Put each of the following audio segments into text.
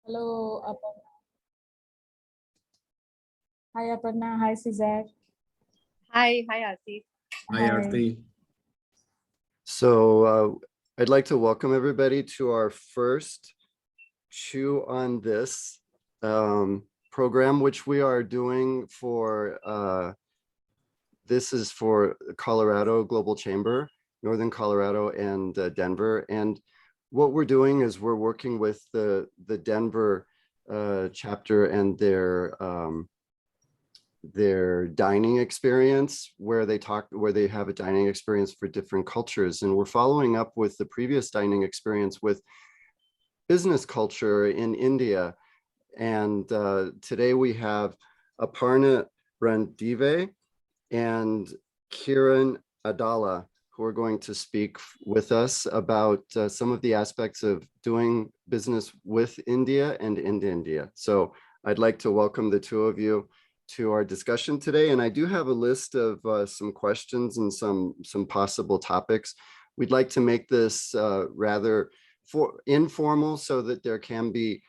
Hello, Aparna. Hi, Aparna. Hi, Cesar. Hi, Aarti. Hi, Hi. Aarti. So I'd like to welcome everybody to our first Chew on This program, which we are doing for, this is for Colorado Global Chamber, Northern Colorado and Denver. And what we're doing is we're working with the Denver chapter and their dining experience, where they have a dining experience for different cultures. And we're following up with the previous dining experience with business culture in India. And today we have Aparna Ranadive and Kiran Adala, who are going to speak with us about some of the aspects of doing business with India and in India. So I'd like to welcome the two of you to our discussion today. And I do have a list of some questions and some possible topics. We'd like to make this rather informal so that there can be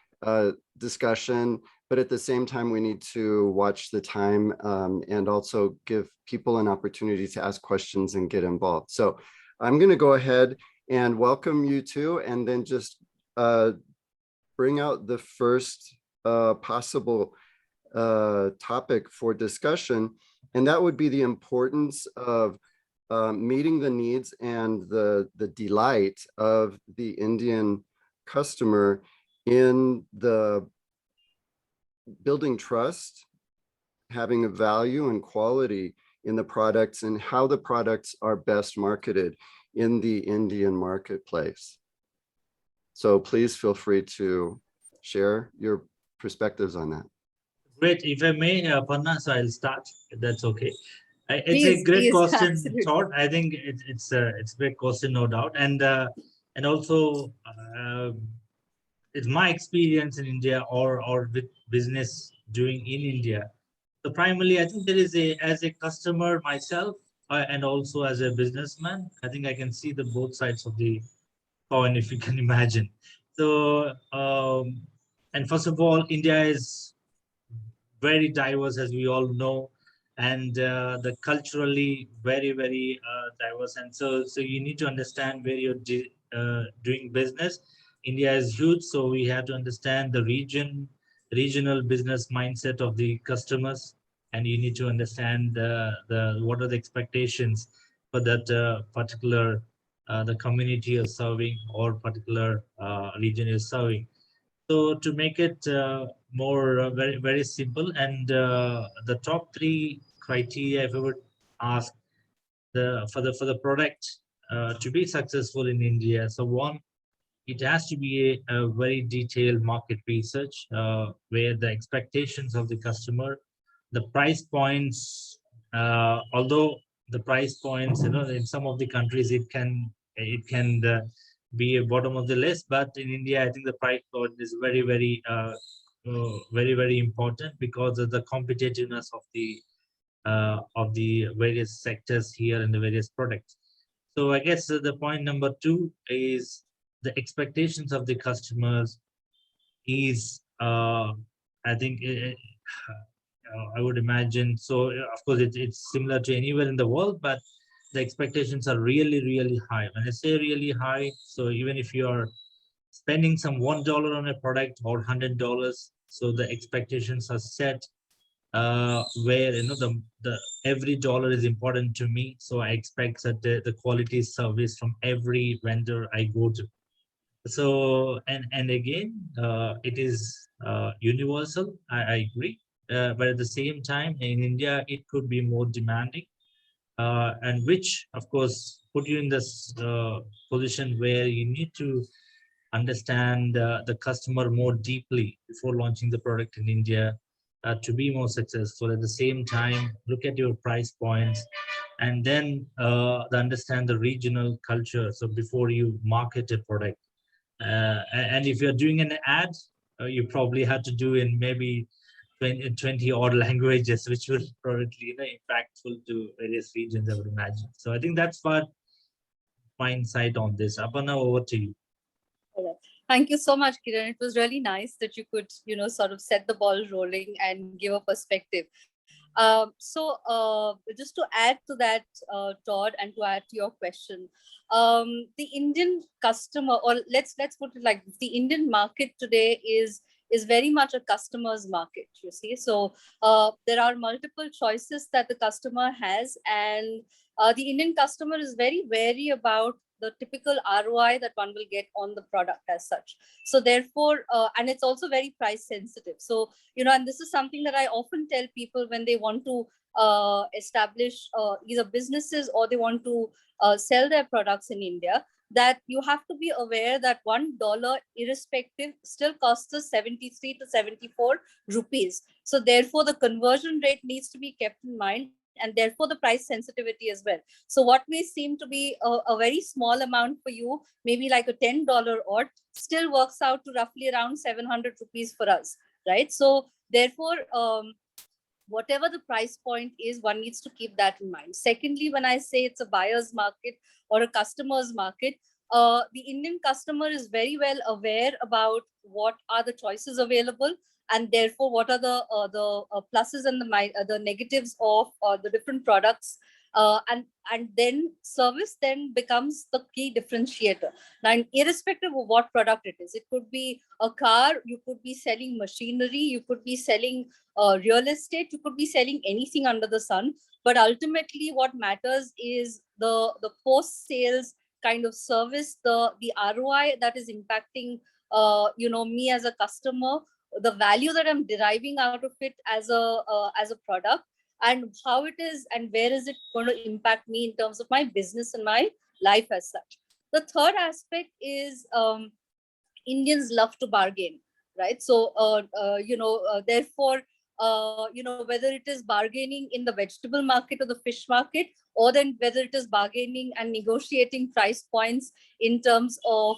discussion, but at the same time, we need to watch the time and also give people an opportunity to ask questions and get involved. So I'm going to go ahead and welcome you two, and then just bring out the first possible topic for discussion, and that would be the importance of meeting the needs and the delight of the Indian customer in the building trust, having a value and quality in the products, and how the products are best marketed in the Indian marketplace. So please feel free to share your perspectives on that. Great. If I may, Aparna, so I'll start. If that's okay. It's a great question. Thought. I think it's a great question, no doubt. And also, it's my experience in India or with business doing in India. So primarily, I think there is as a customer myself and also as a businessman, I think I can see the both sides of the coin, if you can imagine. So, and first of all, India is very diverse, as we all know, and the culturally very diverse. And so you need to understand where you're doing business. India is huge, so we have to understand the regional business mindset of the customers, and you need to understand what are the expectations for that particular the community you're serving or particular region you're serving. So to make it more very simple, and the top three criteria, if I would ask for the product to be successful in India. So one, it has to be a very detailed market research where the expectations of the customer, the price points, although the price points, in some of the countries it can be a bottom of the list, but in India, I think the price point is very important because of the competitiveness of the various sectors here and the various products. So I guess the point number two is the expectations of the customers is, I think, I would imagine. So of course, it's similar to anywhere in the world, but the expectations are really high. When I say really high, so even if you are spending some $1 on a product or $100, so the expectations are set where the every dollar is important to me. So I expect that the quality service from every vendor I go to. So and again, it is universal. I agree, but at the same time, in India, it could be more demanding, and which, of course, put you in this position where you need to understand the customer more deeply before launching the product in India to be more successful. At the same time, look at your price points, and then understand the regional culture. So before you market a product. And if you're doing an ad, you probably have to do in maybe 20 odd languages, which will probably impactful to various regions, I would imagine. So I think that's what my insight on this. Aparna, over to you. Thank you so much, Kiran. It was really nice that you could, sort of set the ball rolling and give a perspective. Just to add to that, Todd, and to add to your question, the Indian customer, or let's put it like this, the Indian market today is very much a customer's market. You see, so there are multiple choices that the customer has, and the Indian customer is very wary about the typical ROI that one will get on the product as such. So therefore, and it's also very price sensitive. So, and this is something that I often tell people when they want to establish either businesses or they want to sell their products in India, that you have to be aware that $1 irrespective still costs us 73 to 74 rupees. So therefore, the conversion rate needs to be kept in mind, and therefore the price sensitivity as well. So what may seem to be a very small amount for you, maybe like a $10 odd, still works out to roughly around 700 rupees for us, right? So therefore, whatever the price point is, one needs to keep that in mind. Secondly, when I say it's a buyer's market or a customer's market, the Indian customer is very well aware about what are the choices available, and therefore what are the pluses and the negatives of the different products, and then service then becomes the key differentiator. Now, irrespective of what product it could be a car, you could be selling machinery, you could be selling real estate, you could be selling anything under the sun, but ultimately what matters is the post sales kind of service, the ROI that is impacting me as a customer, the value that I'm deriving out of it as a product, and how it is and where is it going to impact me in terms of my business and my life as such. The third aspect is Indians love to bargain, right? So, therefore, whether it is bargaining in the vegetable market or the fish market, or then whether it is bargaining and negotiating price points in terms of,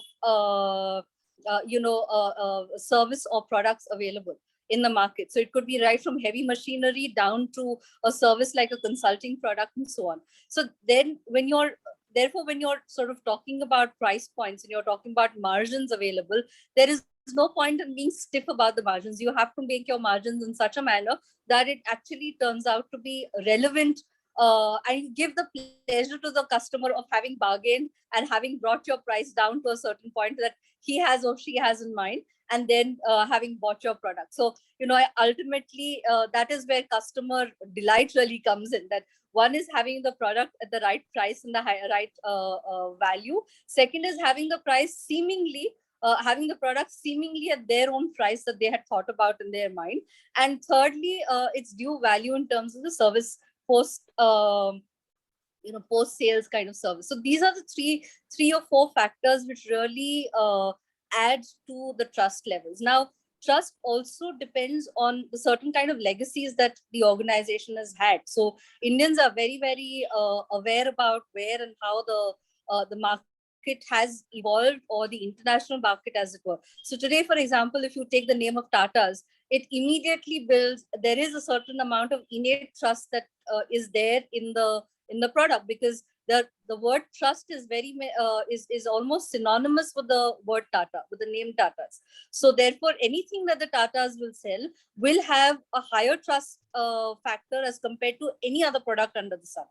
service or products available in the market. So it could be right from heavy machinery down to a service like a consulting product and so on. So then when you're sort of talking about price points and you're talking about margins available, there is no point in being stiff about the margins. You have to make your margins in such a manner that it actually turns out to be relevant, and give the pleasure to the customer of having bargained and having brought your price down to a certain point that he has or she has in mind, and then having bought your product. So, ultimately, that is where customer delight really comes in, that one is having the product at the right price and the right value. Second is having the price having the product seemingly at their own price that they had thought about in their mind. And thirdly, it's due value in terms of the service post post sales kind of service. So these are the three or four factors which really add to the trust levels. Now, trust also depends on the certain kind of legacies that the organization has had. So Indians are very, very aware about where and how the market has evolved, or the international market, as it were. So today, for example, if you take the name of Tata's, it immediately builds, there is a certain amount of innate trust that is there in the product, because the word trust is very is almost synonymous with the word Tata, with the name Tata's. So therefore, anything that the Tatas will sell will have a higher trust factor as compared to any other product under the sun.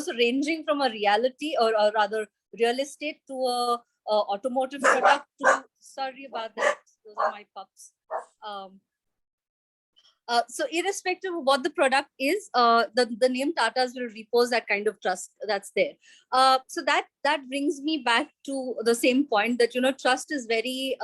So ranging from a reality, or rather real estate, to a automotive product, to, sorry about that, those are my pups. So irrespective of what the product is, the name Tata's will repose that kind of trust that's there. So that brings me back to the same point that trust is very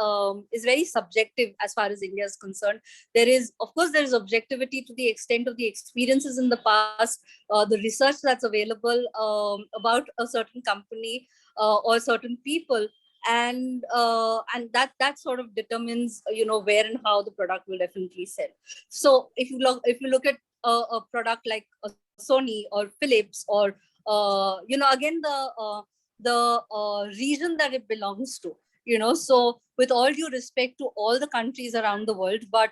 subjective as far as India is concerned. There is objectivity to the extent of the experiences in the past, the research that's available about a certain company or certain people, and that sort of determines where and how the product will definitely sell. So if you look at a product like a Sony or Philips, or again the region that it belongs to, so with all due respect to all the countries around the world, but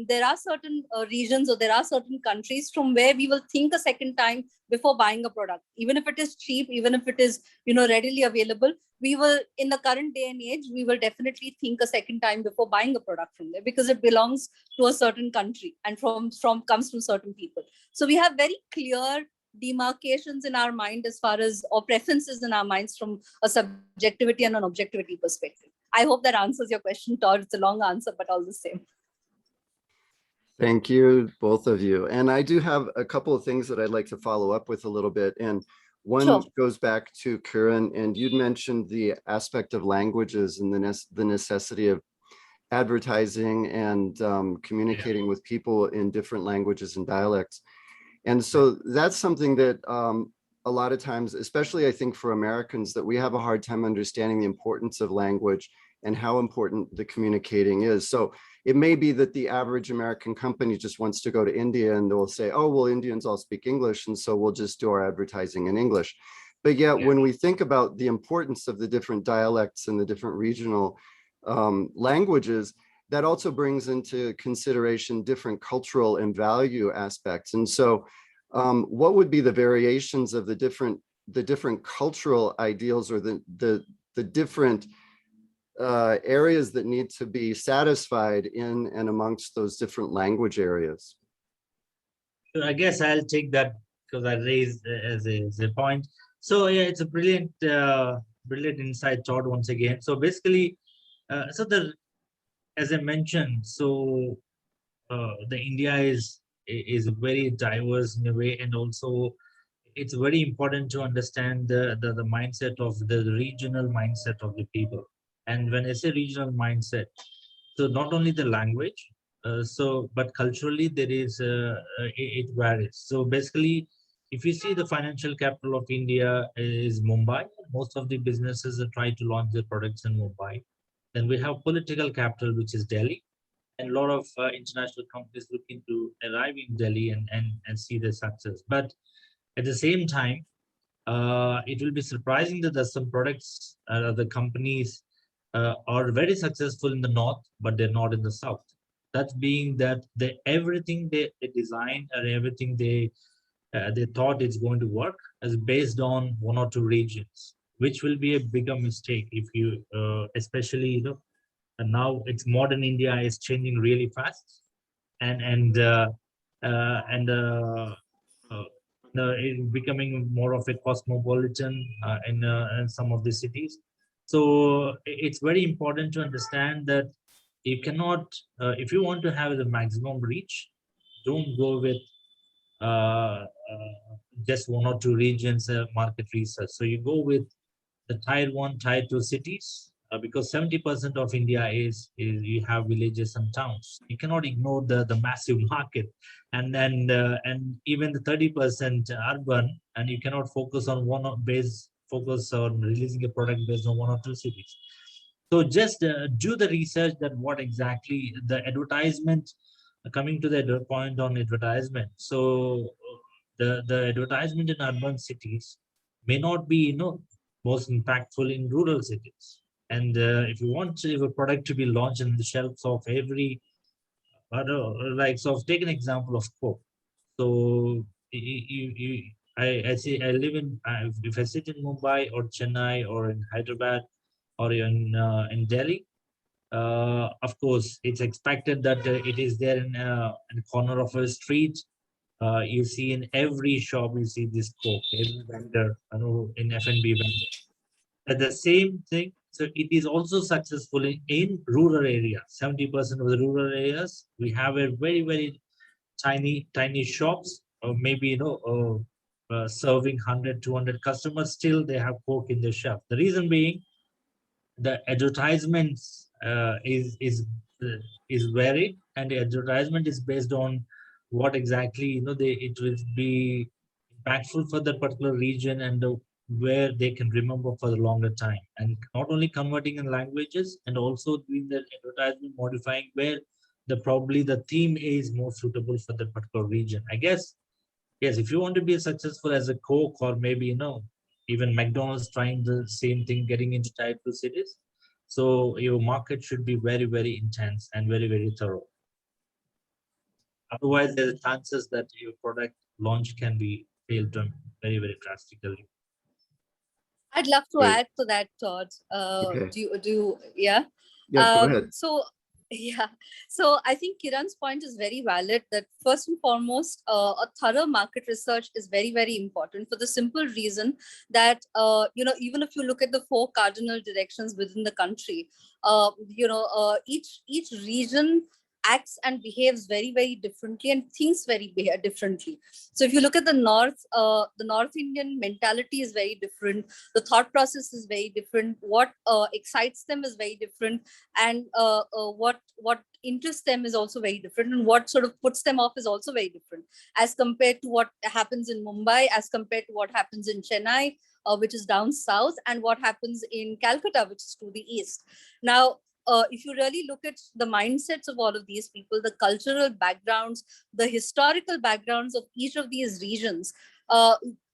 there are certain regions or there are certain countries from where we will think a second time before buying a product, even if it is cheap, even if it is, readily available. We will, in the current day and age, we will definitely think a second time before buying a product from there, because it belongs to a certain country and from comes from certain people. So we have very clear demarcations in our mind as far as, or preferences in our minds from a subjectivity and an objectivity perspective. I hope that answers your question, Todd. It's a long answer, but all the same. Thank you, both of you. And I do have a couple of things that I'd like to follow up with a little bit. And one goes back to Kiran, and you'd mentioned the aspect of languages and the necessity of advertising and communicating with people in different languages and dialects. And so that's something that a lot of times, especially I think for Americans, that we have a hard time understanding the importance of language and how important the communicating is. So it may be that the average American company just wants to go to India and they'll say, oh, well, Indians all speak English, and so we'll just do our advertising in English. But yet when we think about the importance of the different dialects and the different regional languages, that also brings into consideration different cultural and value aspects. And so what would be the variations of the different cultural ideals, or the different areas that need to be satisfied in and amongst those different language areas? I guess I'll take that because I raised as a point. So yeah, it's a brilliant insight, Todd, once again. So basically, as I mentioned, so the India is very diverse in a way, and also it's very important to understand the mindset of the regional mindset of the people. And when I say regional mindset, so not only the language, but culturally there is it varies. So basically, if you see the financial capital of India is Mumbai, most of the businesses try to launch their products in Mumbai. Then we have political capital, which is Delhi, and a lot of international companies looking to arrive in Delhi and see the success. But at the same time, it will be surprising that there's some products, the companies are very successful in the north, but they're not in the south. That's being that everything they designed and everything they thought is going to work is based on one or two regions, which will be a bigger mistake if you, especially and now it's modern India is changing really fast, and it's becoming more of a cosmopolitan in some of the cities. So it's very important to understand that you cannot, if you want to have the maximum reach, don't go with uh, just one or two regions market research. So you go with the tier 1, tier 2 cities, because 70% of India is you have villages and towns. You cannot ignore the massive market, and even the 30% urban, and you cannot focus on focus on releasing a product based on one or two cities. So just do the research that what exactly the advertisement, coming to the point on advertisement. So the advertisement in urban cities may not be most impactful in rural cities. And if you want a product to be launched in the shelves of every, like, so take an example of Coke. So I say I live in, if I sit in Mumbai or Chennai or in Hyderabad or in Delhi, of course, it's expected that it is there in the corner of a street. You see in every shop, you see this Coke, every vendor, in F&B vendor. At the same thing, so it is also successful in rural areas. 70% of the rural areas, we have a very, very tiny shops, or maybe, serving 100, 200 customers, still they have Coke in the shop. The reason being, the advertisements is varied, and the advertisement is based on what exactly it will be impactful for that particular region, and where they can remember for the longer time, and not only converting in languages, and also doing the advertisement modifying where probably the theme is more suitable for that particular region. I guess, yes, if you want to be successful as a Coke, or maybe even McDonald's trying the same thing, getting into tier 2 cities, so your market should be very, very intense and very, very thorough. Otherwise, there are chances that your product launch can be failed very, very drastically. I'd love to add to that, Todd. Okay. Yeah. Yeah, go ahead. So, yeah. So I think Kiran's point is very valid that first and foremost, a thorough market research is very, very important for the simple reason that, even if you look at the four cardinal directions within the country, each region acts and behaves very, very differently and thinks very differently. So if you look at the North Indian mentality is very different. The thought process is very different. What excites them is very different, and what interests them is also very different, and what sort of puts them off is also very different as compared to what happens in Mumbai, as compared to what happens in Chennai, which is down south, and what happens in Calcutta, which is to the east. Now, if you really look at the mindsets of all of these people, the cultural backgrounds, the historical backgrounds of each of these regions,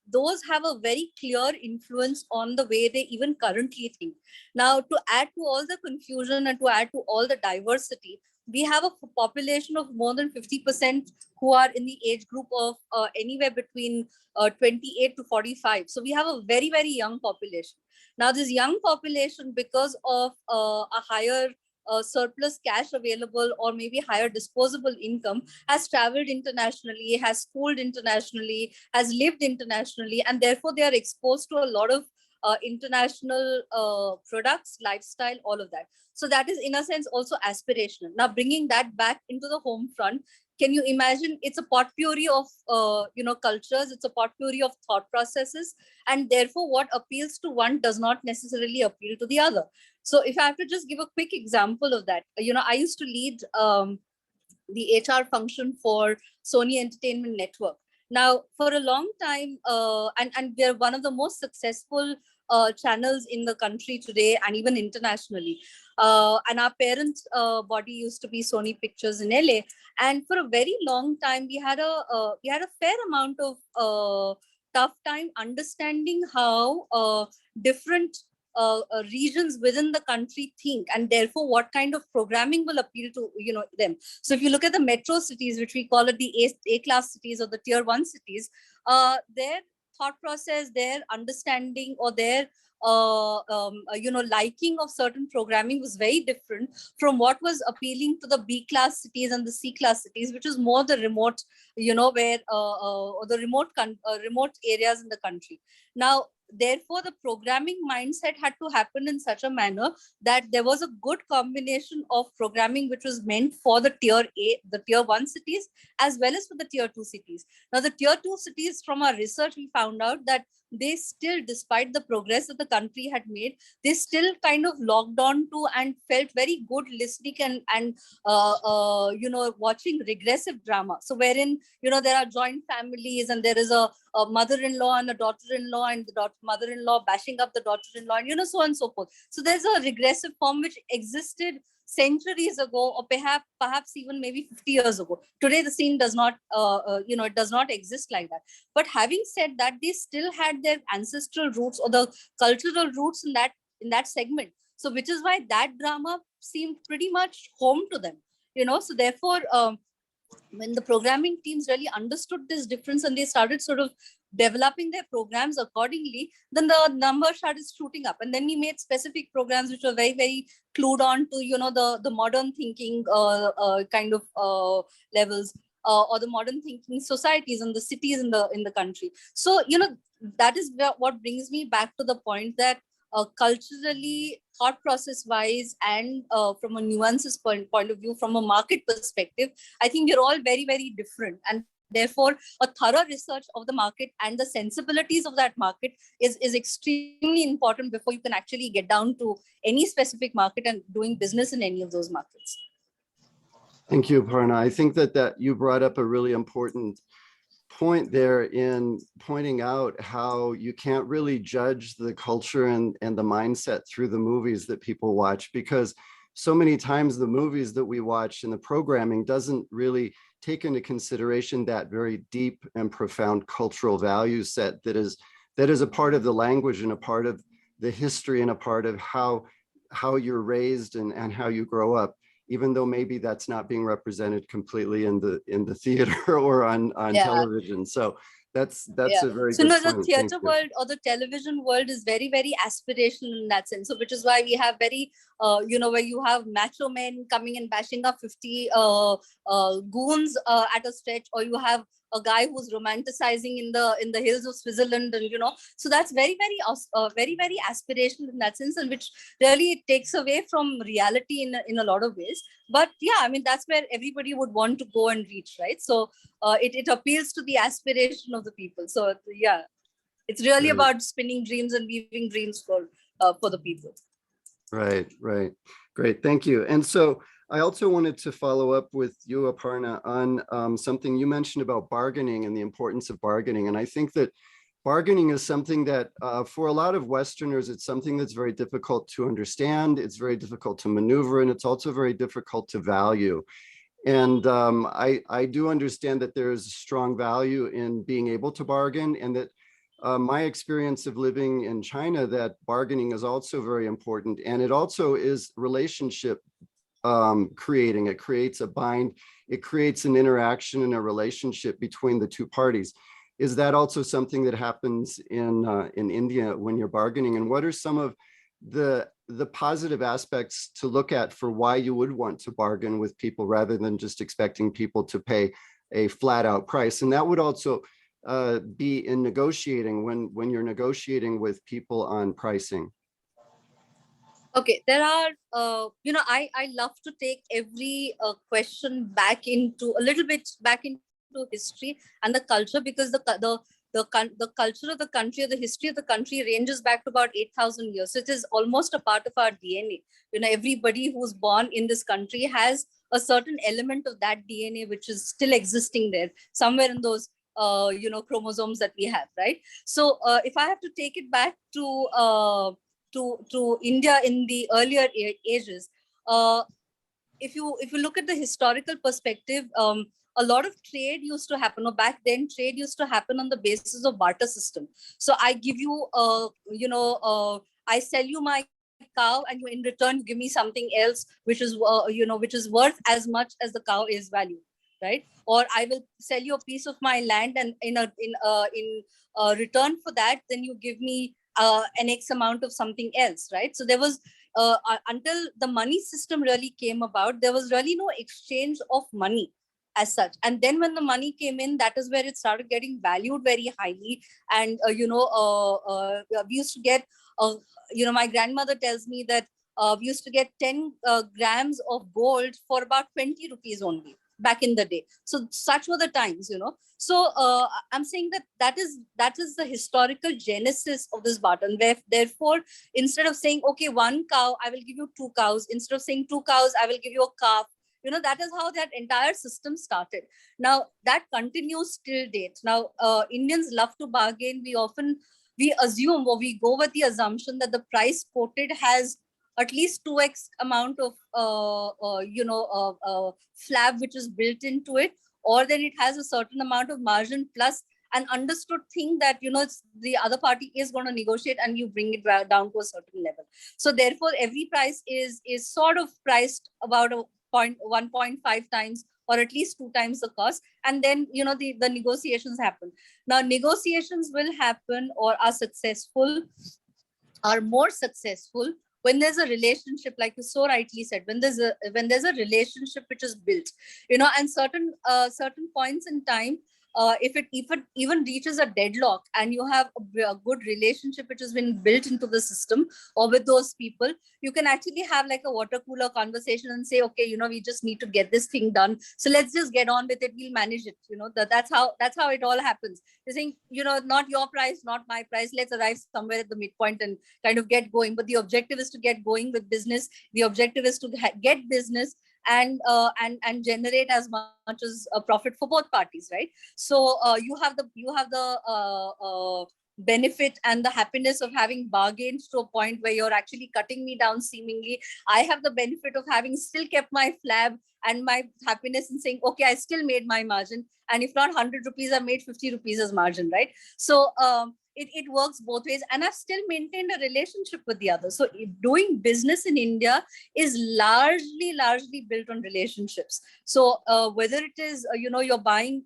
those have a very clear influence on the way they even currently think. Now, to add to all the confusion and to add to all the diversity, we have a population of more than 50% who are in the age group of anywhere between 28 to 45. So we have a very, very young population. Now, this young population, because of a higher surplus cash available or maybe higher disposable income, has traveled internationally, has schooled internationally, has lived internationally, and therefore they are exposed to a lot of international products, lifestyle, all of that. So that is in a sense also aspirational. Now, bringing that back into the home front, can you imagine? It's a potpourri of cultures, it's a potpourri of thought processes, and therefore what appeals to one does not necessarily appeal to the other. So if I have to just give a quick example of that, I used to lead the HR function for Sony Entertainment Network. Now, for a long time, and we're one of the most successful channels in the country today and even internationally. And our parent body used to be Sony Pictures in LA. And for a very long time, we had a fair amount of tough time understanding how different regions within the country think, and therefore what kind of programming will appeal to them. So if you look at the metro cities, which we call it the A class cities or the tier 1 cities, their thought process, their understanding, or their liking of certain programming was very different from what was appealing to the B class cities and the C class cities, which is more the remote, where or the remote areas in the country. Now, therefore, the programming mindset had to happen in such a manner that there was a good combination of programming which was meant for the the tier 1 cities, as well as for the tier 2 cities. Now, the tier 2 cities, from our research, we found out that they still, despite the progress that the country had made, they still kind of logged on to and felt very good listening and watching regressive drama. So wherein, there are joint families and there is a mother-in-law and a daughter-in-law, and the mother-in-law bashing up the daughter-in-law, and so on and so forth. So there's a regressive form which existed centuries ago, or perhaps even maybe 50 years ago. Today, the scene does not, it does not exist like that. But having said that, they still had their ancestral roots or the cultural roots in that segment. So which is why that drama seemed pretty much home to them. So therefore, when the programming teams really understood this difference and they started sort of developing their programs accordingly, then the numbers started shooting up. And then we made specific programs which were very, very clued on to, the modern thinking kind of levels, or the modern thinking societies and the cities in the country. So, that is what brings me back to the point that culturally, thought process wise, and from a nuances point of view, from a market perspective, I think we're all very, very different. And therefore, a thorough research of the market and the sensibilities of that market is extremely important before you can actually get down to any specific market and doing business in any of those markets. Thank you, Aparna. I think that you brought up a really important point there in pointing out how you can't really judge the culture and the mindset through the movies that people watch, because so many times the movies that we watch and the programming doesn't really take into consideration that very deep and profound cultural value set that is a part of the language and a part of the history and a part of how you're raised and how you grow up. even though maybe that's not being represented completely in the theater or on television. So that's a very so good no, the point. theater world or the television world is very, very aspirational in that sense. So which is why we have very where you have macho men coming and bashing up 50 goons at a stretch, or you have a guy who's romanticizing in the hills of Switzerland, and so that's very, very aspirational in that sense, and which really it takes away from reality in a lot of ways. But yeah, I mean, that's where everybody would want to go and reach, right? So it appeals to the aspiration of the people. So yeah, it's really about spinning dreams and weaving dreams for the people. Right. Great. Thank you. And so I also wanted to follow up with you, Aparna, on something you mentioned about bargaining and the importance of bargaining. And I think that bargaining is something that for a lot of Westerners, it's something that's very difficult to understand. It's very difficult to maneuver, and it's also very difficult to value. And I do understand that there is a strong value in being able to bargain, and that my experience of living in China, that bargaining is also very important. And it also is relationship creating. It creates a bind. It creates an interaction and a relationship between the two parties. Is that also something that happens in India when you're bargaining? And what are some of the positive aspects to look at for why you would want to bargain with people rather than just expecting people to pay a flat out price? And that would also be in negotiating when you're negotiating with people on pricing. Okay, there are, I love to take every question back into a little bit back into history and the culture, because the culture of the country, or the history of the country ranges back to about 8,000 years. So it is almost a part of our DNA. Everybody who's born in this country has a certain element of that DNA, which is still existing there somewhere in those chromosomes that we have, right? So if I have to take it back to India in the earlier ages, if you look at the historical perspective, a lot of trade used to happen, or back then trade used to happen on the basis of barter system. So I give you, I sell you my cow, and you in return give me something else, which is which is worth as much as the cow is valued, right? Or I will sell you a piece of my land, and in return for that, then you give me an X amount of something else, right? So there was until the money system really came about, there was really no exchange of money as such. And then when the money came in, that is where it started getting valued very highly. And we used to get my grandmother tells me that we used to get 10 grams of gold for about 20 rupees only back in the day. So such were the times. So I'm saying that is the historical genesis of this barter. Therefore, instead of saying, okay, one cow, I will give you two cows. Instead of saying two cows, I will give you a calf. That is how that entire system started. Now that continues till date. Now Indians love to bargain. We assume, or we go with the assumption that the price quoted has at least 2x amount of flab which is built into it, or then it has a certain amount of margin plus an understood thing that it's the other party is going to negotiate, and you bring it down to a certain level. So therefore every price is sort of priced about 1.5 times or at least 2 times the cost, and then the negotiations happen. Now negotiations will happen, or are more successful when there's a relationship, like you so rightly said, when there's a relationship which is built, and certain points in time, if it even reaches a deadlock, and you have a good relationship which has been built into the system or with those people, you can actually have like a water cooler conversation and say, okay, we just need to get this thing done, so let's just get on with it, we'll manage it. That's how it all happens. You're saying, not your price, not my price, let's arrive somewhere at the midpoint and kind of get going. But the objective is to get going with business. The objective is to get business and generate as much as a profit for both parties, right? So you have the benefit and the happiness of having bargained to a point where you're actually cutting me down seemingly. I have the benefit of having still kept my flab and my happiness in saying, okay, I still made my margin, and if not 100 rupees, I made 50 rupees as margin, right? So it works both ways, and I've still maintained a relationship with the other. So doing business in India is largely built on relationships. So whether it is you're buying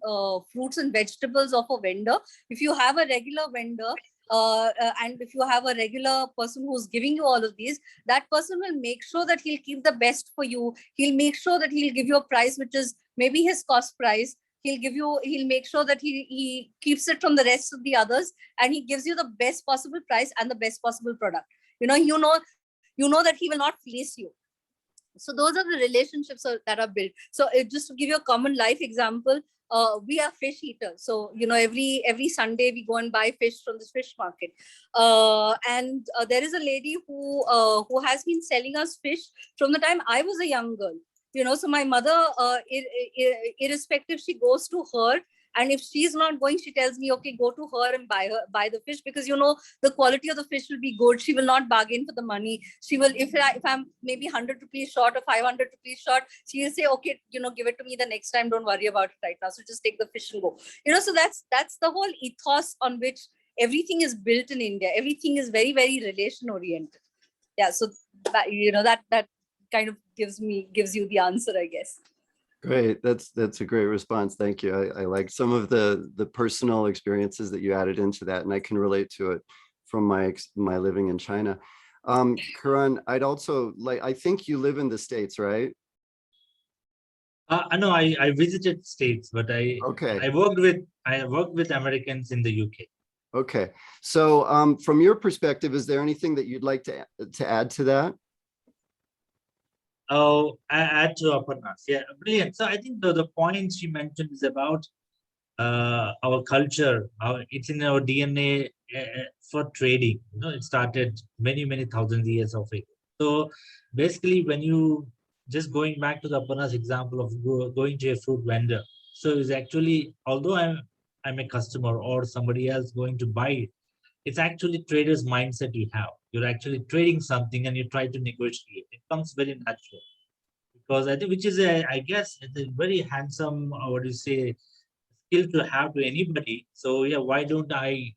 fruits and vegetables of a vendor, if you have a regular vendor, and if you have a regular person who's giving you all of these, that person will make sure that he'll keep the best for you. He'll make sure that he'll give you a price which is maybe his cost price. He'll make sure that he keeps it from the rest of the others, and he gives you the best possible price and the best possible product. You know that he will not fleece you. So those are the relationships that are built. So just to give you a common life example, we are fish eaters. So every Sunday we go and buy fish from this fish market, and there is a lady who has been selling us fish from the time I was a young girl. So my mother, irrespective, she goes to her, and if she's not going, she tells me, okay, go to her and buy the fish, because the quality of the fish will be good. She will not bargain for the money. She will, if I'm maybe 100 rupees short or 500 rupees short, she will say, okay, give it to me the next time. Don't worry about it right now. So just take the fish and go. So that's the whole ethos on which everything is built in India. Everything is very, very relation oriented. Yeah. So that kind of gives you the answer, I guess. Great. That's a great response. Thank you. I like some of the personal experiences that you added into that, and I can relate to it from my living in China. Karan, I'd also I think you live in the States, right? No, I visited States, but I worked with Americans in the UK. Okay. So from your perspective, is there anything that you'd like to add to that? Oh, I add to Aparna. Yeah, brilliant. So I think the point she mentioned is about our culture. It's in our DNA for trading. It started many thousands of years of it. So basically, when you just going back to the Aparna's example of going to a fruit vendor. So it's actually, although I'm a customer or somebody else going to buy it, it's actually trader's mindset you have. You're actually trading something and you try to negotiate. It comes very natural, because I think, which is I guess it's a very handsome, what do you say, skill to have to anybody. So yeah, why don't I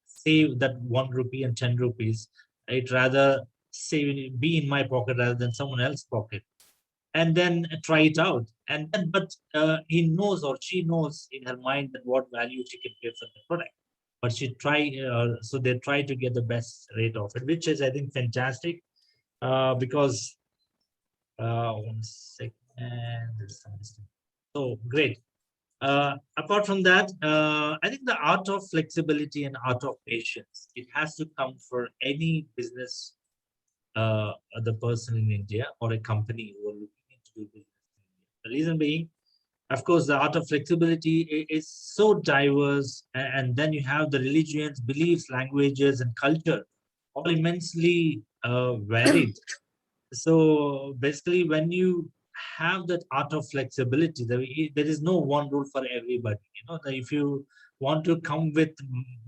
save that 1 rupee and 10 rupees? I'd rather save be in my pocket rather than someone else's pocket, and then try it out. And then, but he knows or she knows in her mind that what value she can get for the product. But she so they try to get the best rate of it, which is, I think, fantastic. Because 1 second, so great. Apart from that, I think the art of flexibility and art of patience, it has to come for any business, the person in India or a company who are looking to do business in India. The reason being, of course, the art of flexibility is so diverse, and then you have the religions, beliefs, languages, and culture, all immensely varied. So basically, when you have that art of flexibility, there is no one rule for everybody. If you want to come with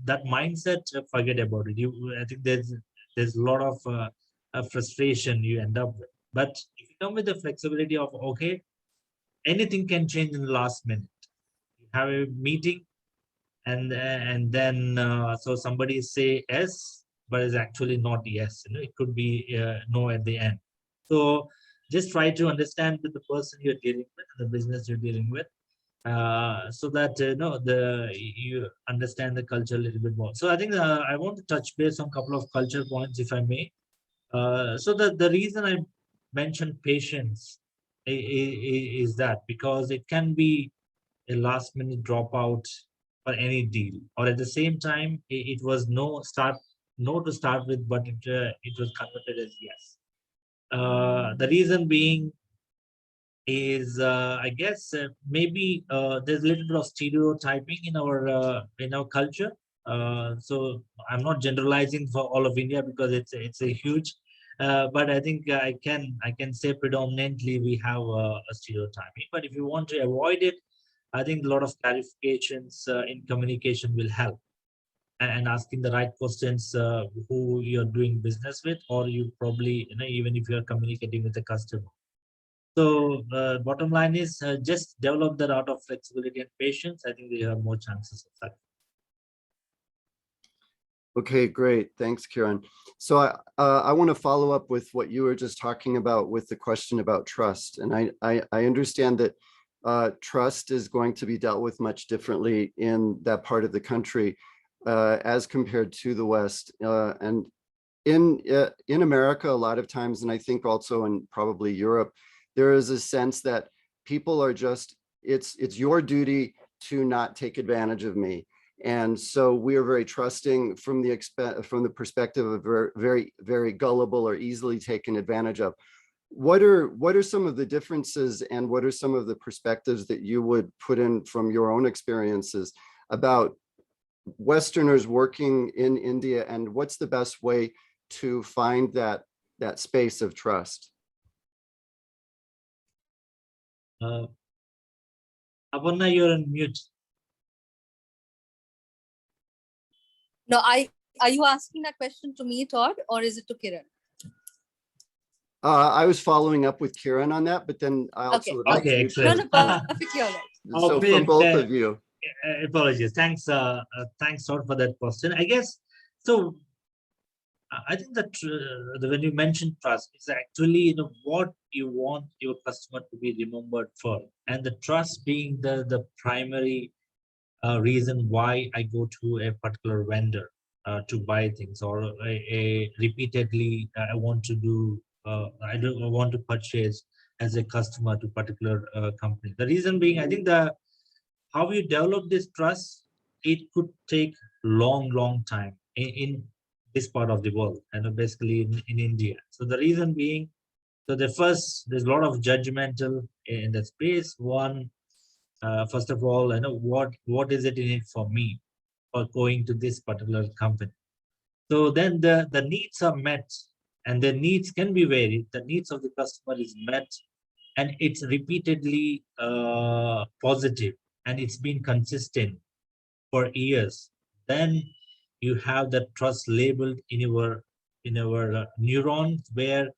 that mindset, forget about it. I think there's a lot of frustration you end up with. But if you come with the flexibility of, okay, anything can change in the last minute. You have a meeting, and then so somebody say yes, but it's actually not yes. It could be no at the end. So just try to understand with the person you're dealing with, the business you're dealing with, so that you understand the culture a little bit more. So I think I want to touch base on a couple of culture points, if I may. So the reason I mentioned patience is that because it can be a last minute dropout for any deal, or at the same time it was no to start with, but it was converted as yes. The reason being is, I guess, maybe there's a little bit of stereotyping in our culture. So I'm not generalizing for all of India, because it's a huge, but I think I can say predominantly we have a stereotyping. But if you want to avoid it, I think a lot of clarifications in communication will help, and asking the right questions, who you're doing business with, or you probably, even if you're communicating with the customer. So bottom line is, just develop that art of flexibility and patience. I think we have more chances of that. Okay, great. Thanks, Kiran. So I want to follow up with what you were just talking about with the question about trust. And I understand that trust is going to be dealt with much differently in that part of the country as compared to the West. And in America, a lot of times, and I think also in probably Europe, there is a sense that people are just, it's your duty to not take advantage of me. And so we are very trusting from the perspective of very gullible or easily taken advantage of. What are some of the differences and what are some of the perspectives that you would put in from your own experiences about Westerners working in India, and what's the best way to find that space of trust? Aparna, you're on mute. No, are you asking that question to me, Todd, or is it to Kiran? I was following up with Kiran on that, but then I also would like you excellent. to. No, perfectly all right. So from both of you. Apologies. Thanks, thanks, Todd, for that question. I guess so. I think that when you mention trust, it's actually what you want your customer to be remembered for, and the trust being the primary reason why I go to a particular vendor to buy things, or a repeatedly I want to do I want to purchase as a customer to particular company. The reason being, I think how you develop this trust, it could take long time in this part of the world, and basically in India. So the reason being, so there's a lot of judgmental in that space. One, first of all, what is it in it for me for going to this particular company. So then the needs are met, and the needs can be varied. The needs of the customer is met, and it's repeatedly positive, and it's been consistent for years. Then you have that trust labeled in our neurons, where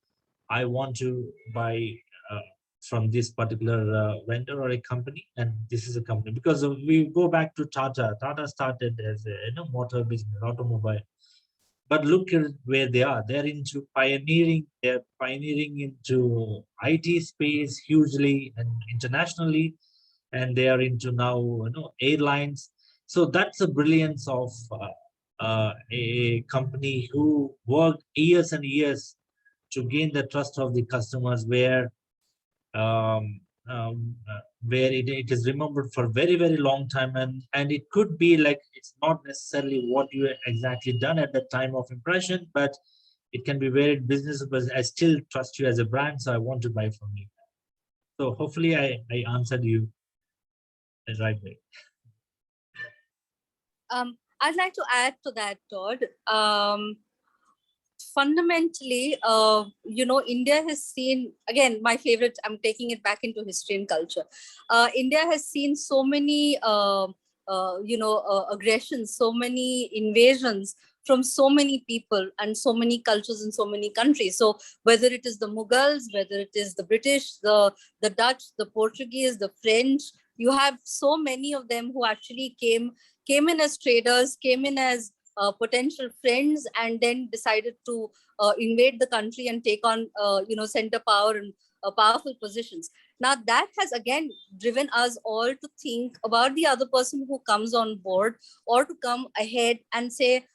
I want to buy uh, from this particular vendor or a company, and this is a company. Because we go back to Tata. Tata started as a motor business, automobile, but look at where they are. They're into pioneering. They're pioneering into IT space hugely and internationally, and they are into now airlines. So that's the brilliance of a company who worked years and years to gain the trust of the customers, um, where it is remembered for very long time, and it could be like, it's not necessarily what you exactly done at the time of impression, but it can be varied business, but I still trust you as a brand, so I want to buy from you. So hopefully I answered you the right way. I'd like to add to that, Todd. Fundamentally, India has seen, again, my favorite, I'm taking it back into history and culture. India has seen so many, aggressions, so many invasions from so many people and so many cultures in so many countries. So whether it is the Mughals, whether it is the British, the Dutch, the Portuguese, the French, you have so many of them who actually came in as traders, came in as potential friends, and then decided to invade the country and take on center power and powerful positions. Now that has again driven us all to think about the other person who comes on board, or to come ahead and say,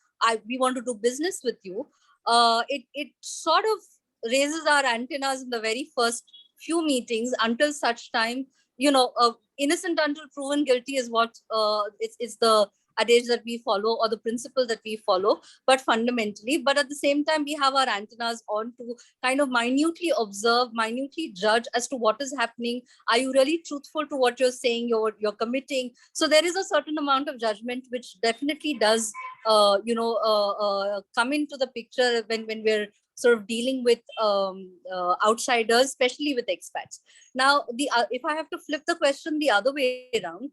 we want to do business with you. It sort of raises our antennas in the very first few meetings, until such time, innocent until proven guilty is what is the adage that we follow, or the principle that we follow. But fundamentally, but at the same time, we have our antennas on to kind of minutely observe, minutely judge as to what is happening. Are you really truthful to what you're saying, you're committing? So there is a certain amount of judgment which definitely does come into the picture when we're sort of dealing with outsiders, especially with expats. Now, if I have to flip the question the other way around,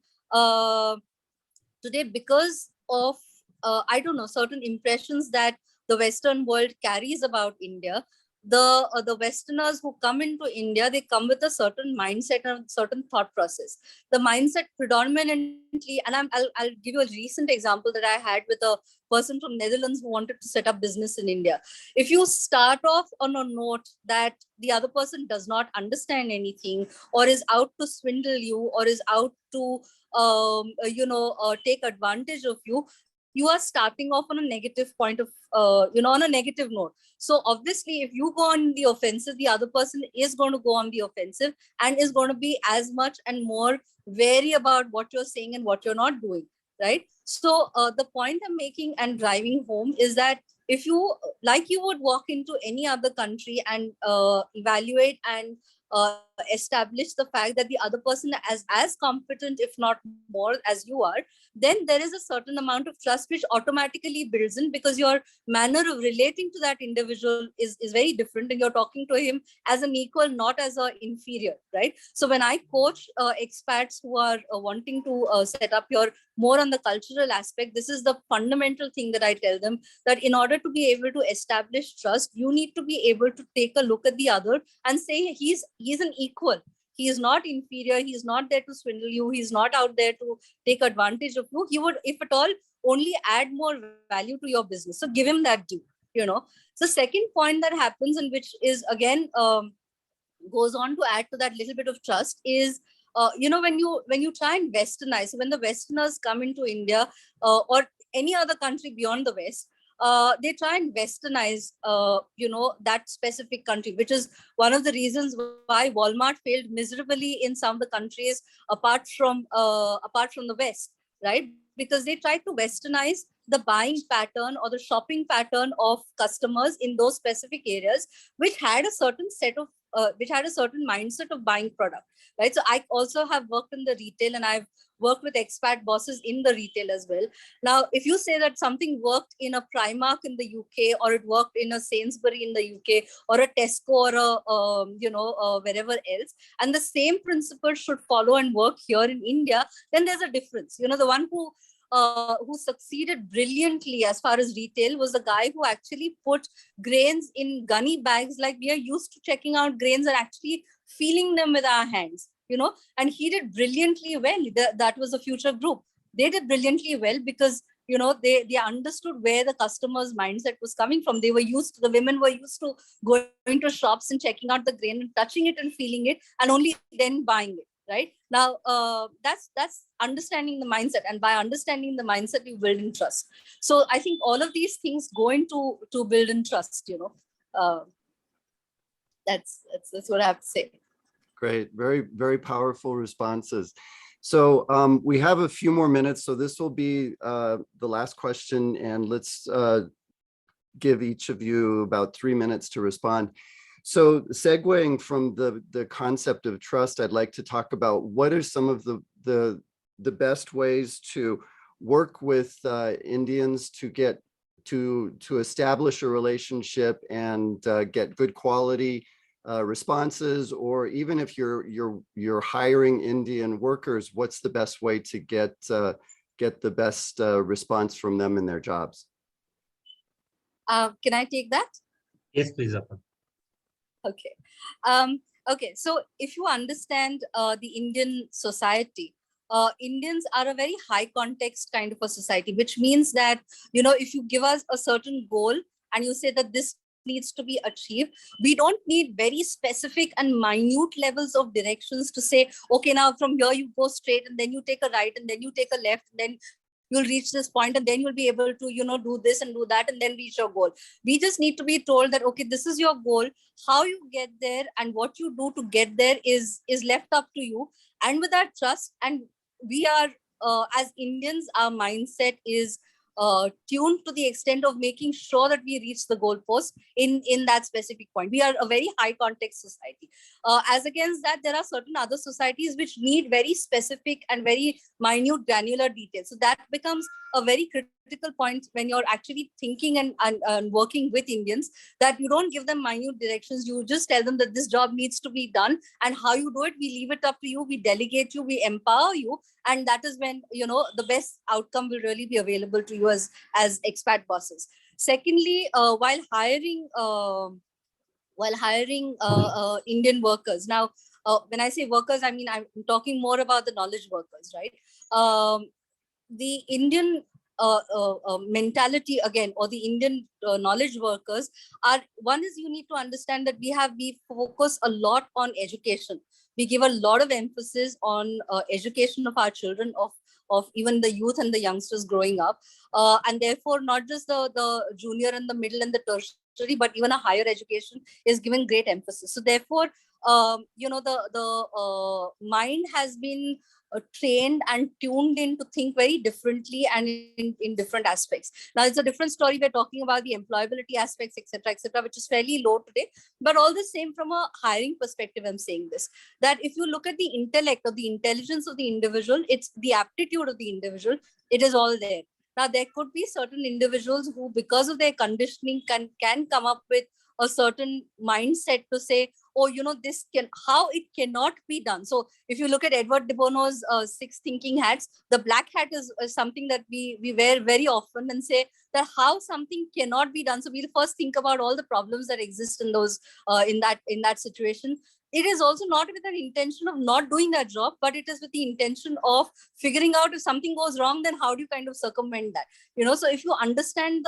today, because of I don't know, certain impressions that the Western world carries about India, the Westerners who come into India, they come with a certain mindset and a certain thought process. The mindset predominantly, and I'll give you a recent example that I had with a person from Netherlands who wanted to set up business in India. If you start off on a note that the other person does not understand anything, or is out to swindle you, or is out to take advantage of you, you are starting off on a negative point of on a negative note. So obviously, if you go on the offensive, the other person is going to go on the offensive and is going to be as much and more wary about what you're saying and what you're not doing, right? So the point I'm making and driving home is that if you, like you would walk into any other country and evaluate and establish the fact that the other person as competent, if not more, as you are, then there is a certain amount of trust which automatically builds in, because your manner of relating to that individual is very different, and you're talking to him as an equal, not as an inferior, right? So when I coach expats who are wanting to set up your more on the cultural aspect, this is the fundamental thing that I tell them, that in order to be able to establish trust, you need to be able to take a look at the other and say he's an equal. He is not inferior. He's not there to swindle you. He's not out there to take advantage of you. He would, if at all, only add more value to your business. So give him that due, you know. The second point that happens, and which is again goes on to add to that little bit of trust, is when you try and westernize. So when the Westerners come into India or any other country beyond the West, they try and westernize that specific country, which is one of the reasons why Walmart failed miserably in some of the countries apart from the West, right? Because they tried to westernize the buying pattern or the shopping pattern of customers in those specific areas, which had a certain set of which had a certain mindset of buying product, right? So I also have worked in the retail, and I've worked with expat bosses in the retail as well. Now, if you say that something worked in a Primark in the UK, or it worked in a Sainsbury in the UK, or a Tesco, or wherever else, and the same principle should follow and work here in India, then there's a difference. The one who succeeded brilliantly as far as retail was the guy who actually put grains in gunny bags, like we are used to checking out grains and actually feeling them with our hands, and he did brilliantly well. That was a Future Group. They did brilliantly well because they understood where the customer's mindset was coming from. The women were used to going to shops and checking out the grain and touching it and feeling it, and only then buying it. Right now, that's understanding the mindset, and by understanding the mindset, you build in trust. So I think all of these things go into to build in trust. That's what I have to say. Great, very, very powerful responses. So we have a few more minutes, so this will be the last question, and let's give each of you about 3 minutes to respond. So segueing from the concept of trust, I'd like to talk about what are some of the best ways to work with Indians to get to establish a relationship and get good quality responses, or even if you're hiring Indian workers, what's the best way to get the best response from them in their jobs? Can I take that? Yes, please, Aparna. Okay. Okay. So if you understand the Indian society, Indians are a very high context kind of a society, which means that, if you give us a certain goal and you say that this needs to be achieved, we don't need very specific and minute levels of directions to say, okay, now from here you go straight, and then you take a right, and then you take a left, and then you'll reach this point, and then you'll be able to, do this and do that, and then reach your goal. We just need to be told that, okay, this is your goal. How you get there and what you do to get there is left up to you. And with that trust, and we are, as Indians, our mindset is tuned to the extent of making sure that we reach the goalpost in that specific point. We are a very high context society. As against that, there are certain other societies which need very specific and very minute granular details. So that becomes a very critical point when you're actually thinking and working with Indians, that you don't give them minute directions. You just tell them that this job needs to be done, and how you do it, we leave it up to you. We delegate you, we empower you. And that is when, the best outcome will really be available to you as expat bosses. Secondly, while hiring while hiring Indian workers. Now, when I say workers, I mean, I'm talking more about the knowledge workers, right? The Indian mentality again, or the Indian knowledge workers are, one is, you need to understand that we focus a lot on education. We give a lot of emphasis on education of our children, of even the youth and the youngsters growing up. And therefore, not just the junior and the middle and the tertiary, but even a higher education is given great emphasis. So therefore, the mind has been trained and tuned in to think very differently and in different aspects. Now, it's a different story. We're talking about the employability aspects, etc., which is fairly low today. But all the same, from a hiring perspective, I'm saying this, that if you look at the intellect or the intelligence of the individual, it's the aptitude of the individual, it is all there. Now, there could be certain individuals who, because of their conditioning, can come up with a certain mindset to say, oh, this how it cannot be done. So if you look at Edward de Bono's 6 thinking hats, the black hat is something that we wear very often, and say that how something cannot be done. So we'll first think about all the problems that exist in those in that situation. It is also not with an intention of not doing that job, but it is with the intention of figuring out, if something goes wrong, then how do you kind of circumvent that. So if you understand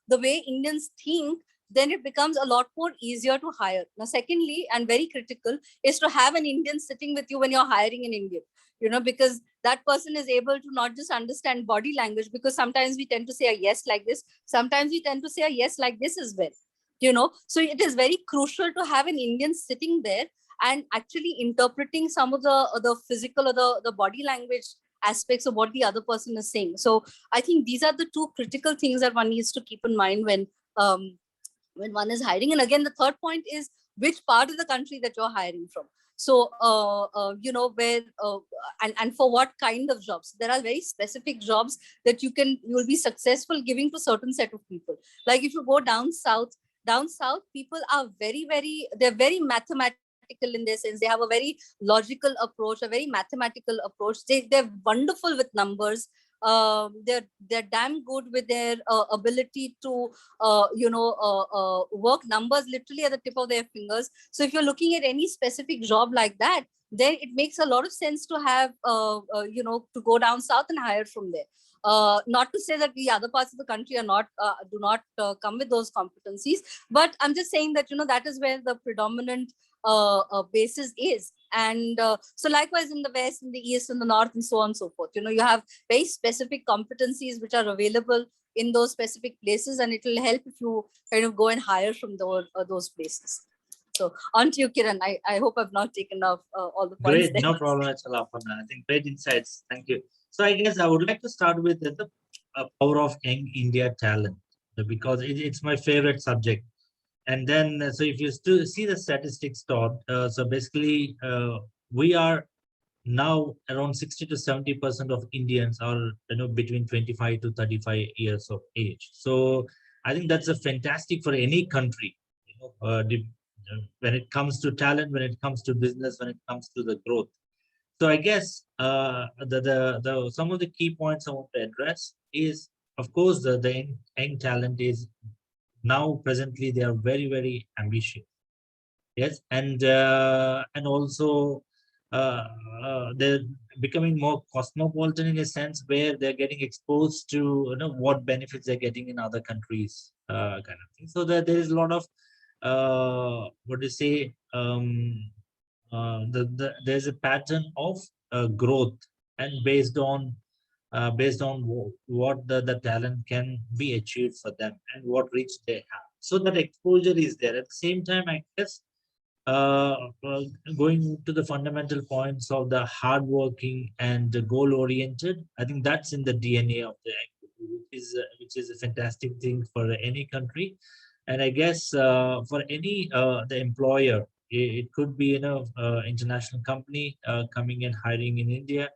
the way Indians think, then it becomes a lot more easier to hire. Now, secondly, and very critical, is to have an Indian sitting with you when you're hiring an Indian, because that person is able to not just understand body language, because sometimes we tend to say a yes like this, sometimes we tend to say a yes like this as well. So it is very crucial to have an Indian sitting there and actually interpreting some of the physical or the body language aspects of what the other person is saying. So I think these are the 2 critical things that one needs to keep in mind when one is hiring. And again, the third point is which part of the country that you're hiring from. So, where and for what kind of jobs. There are very specific jobs that you will be successful giving to certain set of people. Like if you go down south, people are they're very mathematical in their sense. They have a very logical approach, a very mathematical approach. They're wonderful with numbers. They're damn good with their ability to work numbers literally at the tip of their fingers. So if you're looking at any specific job like that, then it makes a lot of sense to have to go down south and hire from there. Not to say that the other parts of the country are not do not come with those competencies, but I'm just saying that that is where the predominant basis is. And so likewise in the west, in the east, in the north, and so on and so forth, you have very specific competencies which are available in those specific places, and it will help if you kind of go and hire from those places. So on to you, Kiran. I hope I've not taken off all the points. Great, no problem at all, Aparna. I think great insights. Thank you. So I guess I would like to start with the power of young India talent, because it's my favorite subject. And then, so if you still see the statistics taught, so basically, we are now around 60 to 70% of Indians are between 25 to 35 years of age. So I think that's a fantastic for any country. When it comes to talent, when it comes to business, when it comes to the growth. So I guess the some of the key points I want to address is, of course, the young talent is now presently they are very ambitious. Yes, and also they're becoming more cosmopolitan in a sense, where they're getting exposed to what benefits they're getting in other countries, kind of thing. So there is a lot of what do you say? There's a pattern of growth, and based on what the talent can be achieved for them and what reach they have. So that exposure is there. At the same time, I guess, going to the fundamental points of the hardworking and the goal-oriented, I think that's in the DNA of the which is a fantastic thing for any country. And I guess for any the employer, it could be international company coming and hiring in India,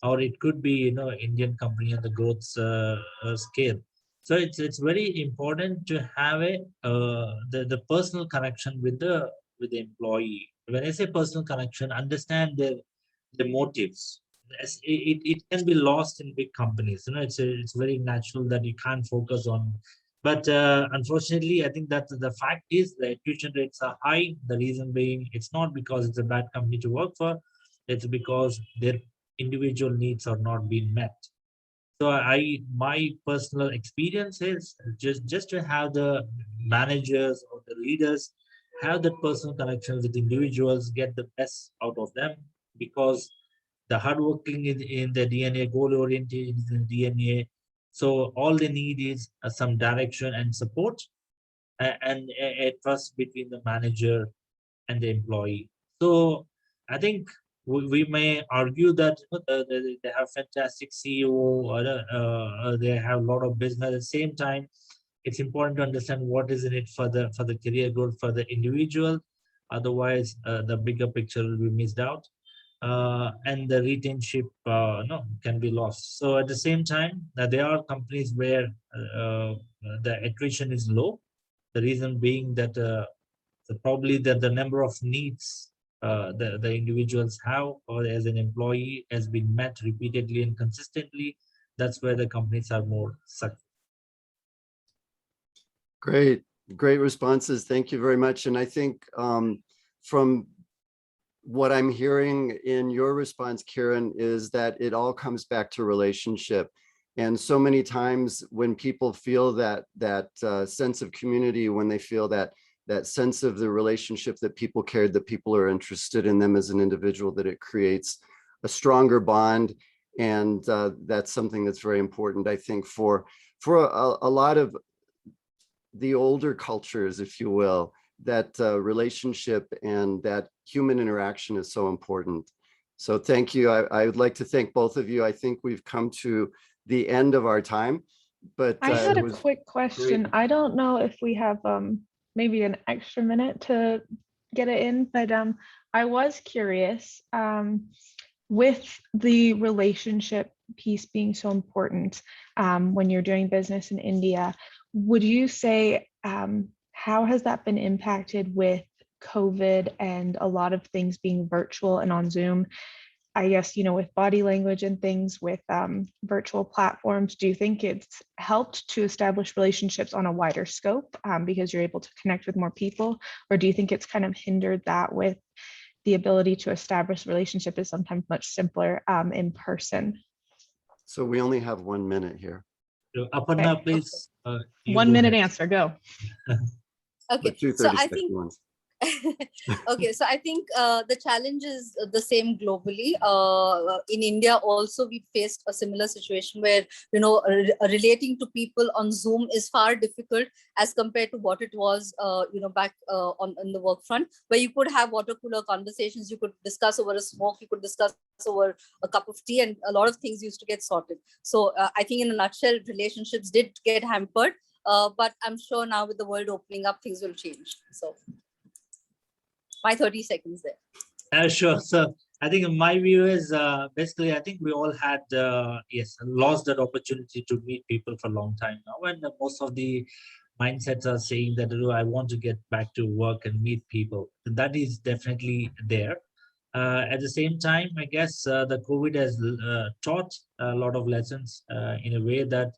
or it could be Indian company on the growth scale. So it's very important to have the personal connection with the employee. When I say personal connection, understand the motives. It can be lost in big companies. It's very natural that you can't focus on, But unfortunately, I think that the fact is the attrition rates are high. The reason being, it's not because it's a bad company to work for, it's because their individual needs are not being met. So my personal experience is just to have the managers or the leaders have that personal connection with individuals, get the best out of them, because the hardworking is in the DNA, goal oriented is in DNA. So all they need is some direction and support, and a trust between the manager and the employee. So I think we may argue that they have fantastic CEO, or they have a lot of business. At the same time, it's important to understand what is in it for the career growth for the individual. Otherwise, the bigger picture will be missed out, and the retention no can be lost. So at the same time, there are companies where the attrition is low. The reason being that probably that the number of needs the individuals have or as an employee has been met repeatedly and consistently. That's where the companies are more successful. Great responses. Thank you very much. And I think from what I'm hearing in your response, Kiran, is that it all comes back to relationship. And so many times when people feel that sense of community, when they feel that sense of the relationship, that people cared, that people are interested in them as an individual, that it creates a stronger bond. And that's something that's very important, I think, for a lot of the older cultures, if you will, that relationship and that human interaction is so important. So thank you. I would like to thank both of you. I think we've come to the end of our time, but I had a quick question. great. I don't know if we have maybe an extra minute to get it in, but I was curious, with the relationship piece being so important when you're doing business in India, would you say how has that been impacted with COVID and a lot of things being virtual and on Zoom? I guess, with body language and things, with virtual platforms, do you think it's helped to establish relationships on a wider scope because you're able to connect with more people? Or do you think it's kind of hindered that with the ability to establish relationship is sometimes much simpler in person? So we only have 1 minute here. So Aparna, please. 1 minute answer, go. Okay, so I think okay, so I think the challenge is the same globally. In India also, we faced a similar situation where, relating to people on Zoom is far difficult as compared to what it was, back on the work front, where you could have water cooler conversations, you could discuss over a smoke, you could discuss over a cup of tea, and a lot of things used to get sorted. So I think in a nutshell, relationships did get hampered, but I'm sure now with the world opening up, things will change. So my 30 seconds there. Sure. So I think my view is basically, I think we all had, lost that opportunity to meet people for a long time now. And most of the mindsets are saying that, I want to get back to work and meet people. And that is definitely there. At the same time, I guess the COVID has taught a lot of lessons in a way that,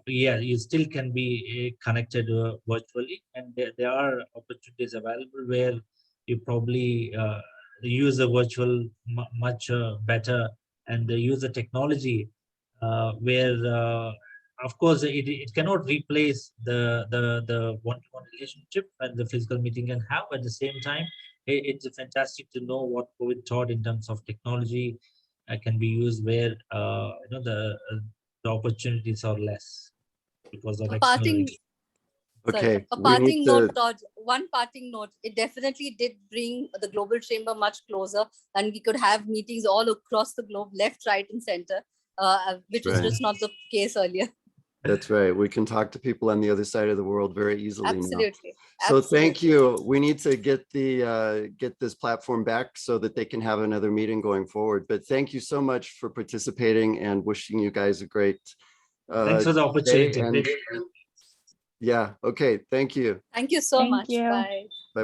you still can be connected virtually, and there are opportunities available where you probably use the virtual much better, and use the technology where, of course, it cannot replace the one-to-one relationship and the physical meeting can have. At the same time, it's fantastic to know what COVID taught in terms of technology can be used where the opportunities are less because of external. Okay. A parting note, Todd, one parting note, it definitely did bring the global chamber much closer, and we could have meetings all across the globe, left, right, and center, which was just not the case earlier. That's right. We can talk to people on the other side of the world very easily Absolutely. now. So thank you. We need to get this platform back so that they can have another meeting going forward. But thank you so much for participating, and wishing you guys a great thanks for the opportunity. yeah. Okay. Thank you. Thank you so much. You. Bye.